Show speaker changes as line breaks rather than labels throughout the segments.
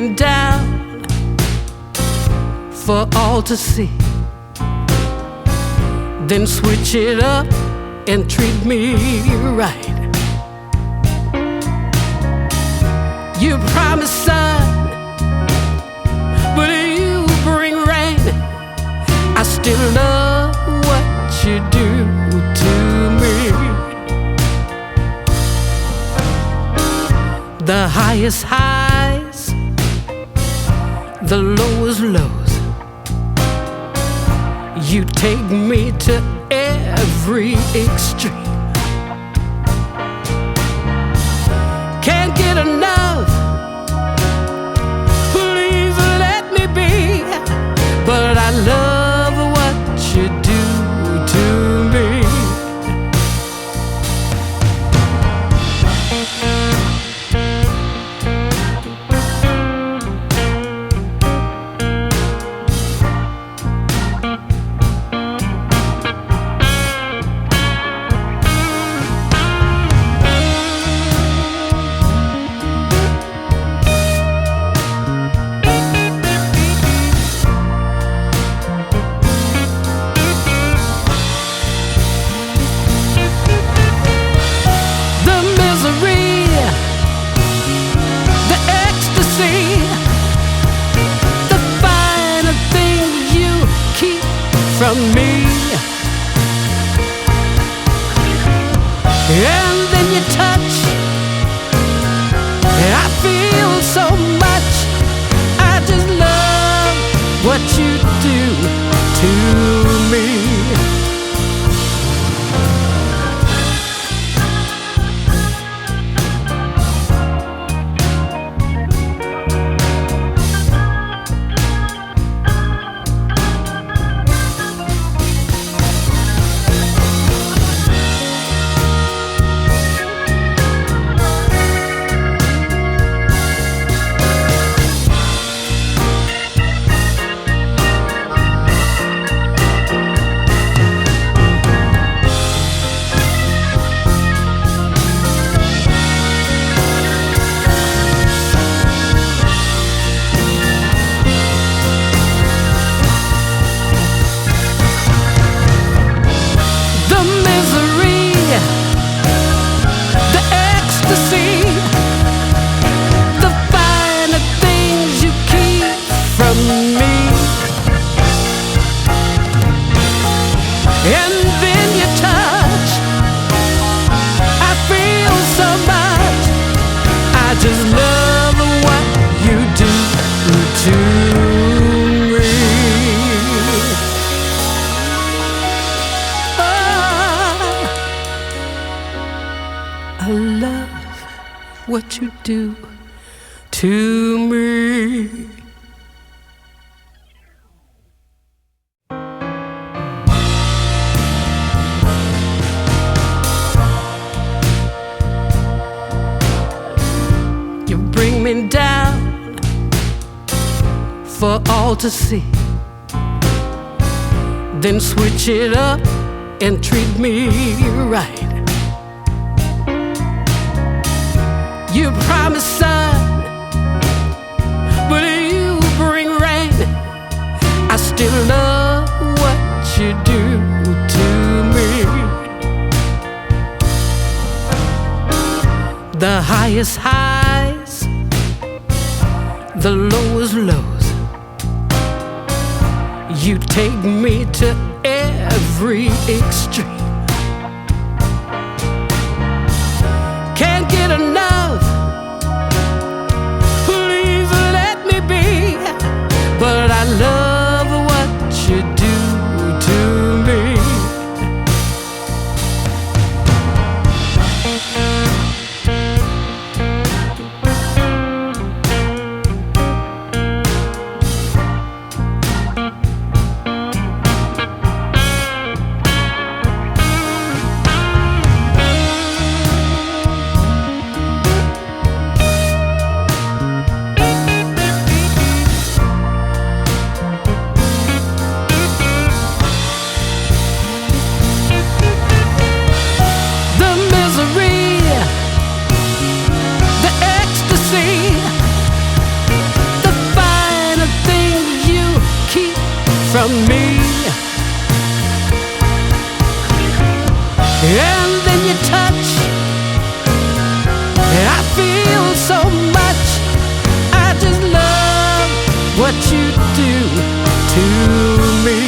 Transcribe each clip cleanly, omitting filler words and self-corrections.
me down for all to see, then switch it up and treat me right. You promise sun, but you bring rain. I still love what you do to me. The highest highs, the lowest lows, you take me to every extreme. Can't get enough, please let me be. But I love what you do to me. From me, and then you touch, I feel so much. I just love what you do to me. And then you touch, I feel so much. I just love what you do to me. Oh, I love what you do to me. Bring me down for all to see, then switch it up and treat me right. You promise sun, but you bring rain. I still love what you do to me. The highest highs, the lowest lows, you take me to every extreme. Can't get enough, please let me be. But I love what you do to me. from me. And then you touch, and I feel so much. I just love what you do to me.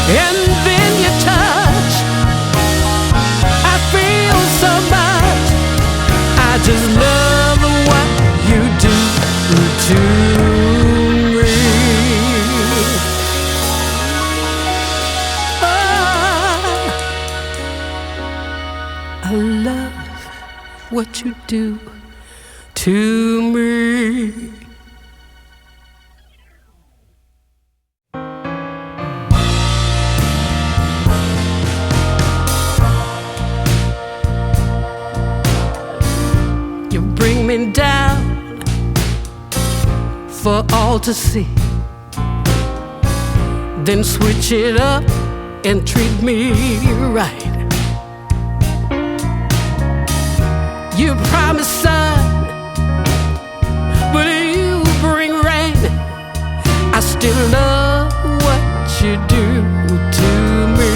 And then you touch, I feel so much. I just love what you do to me. Oh, I love what you do to me. Bring me down for all to see, then switch it up and treat me right. You promise sun, but you bring rain. I still love what you do to me.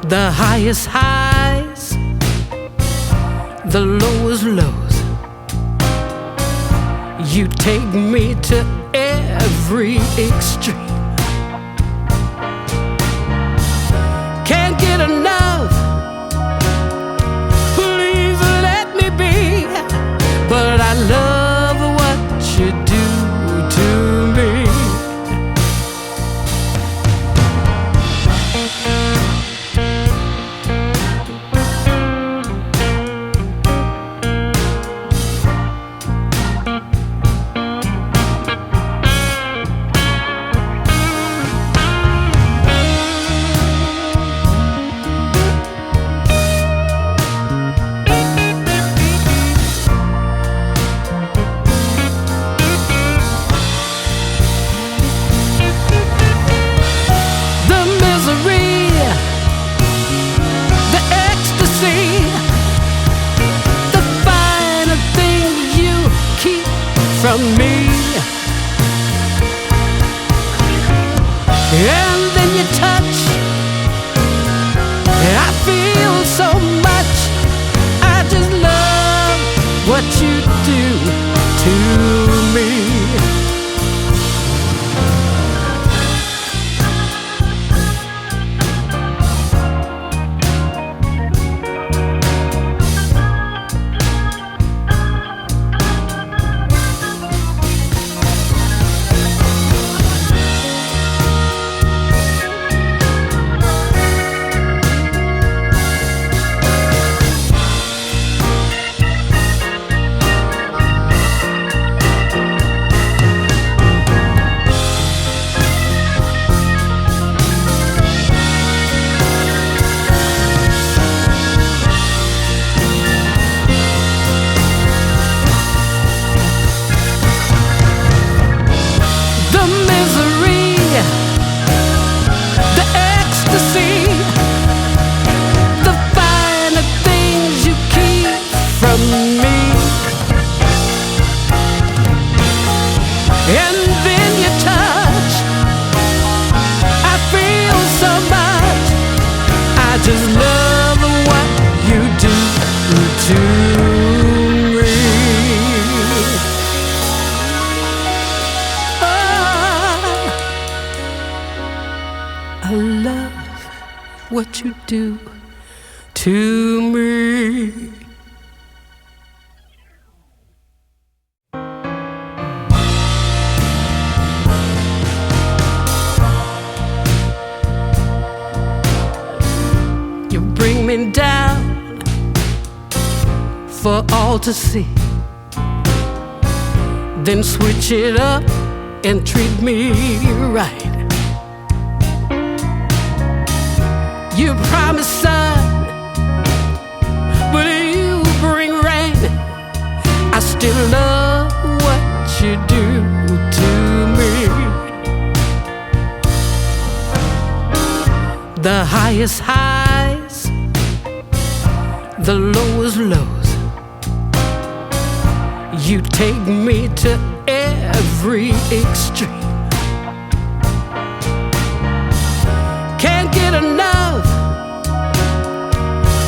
The highest highs, the lowest lows, you take me to every extreme. Can't get enough, please let me be. But I love what you do to me. From me, and then you touch, and I feel so much. I just love what you do to me. I love what you do to me. You bring me down for all to see, then switch it up and treat me right. You promise sun, but you bring rain. I still love what you do to me. The highest highs, the lowest lows, you take me to every extreme. Can't get enough,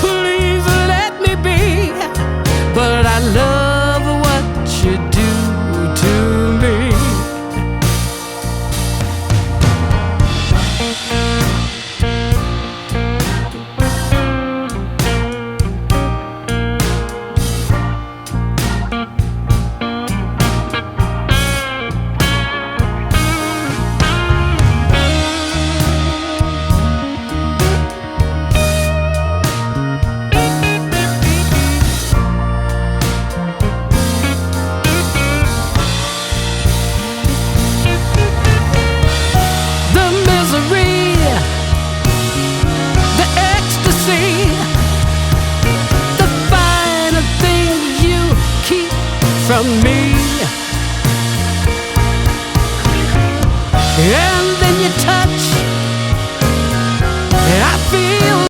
please let me be. But I love what you do to me. From me, yeah.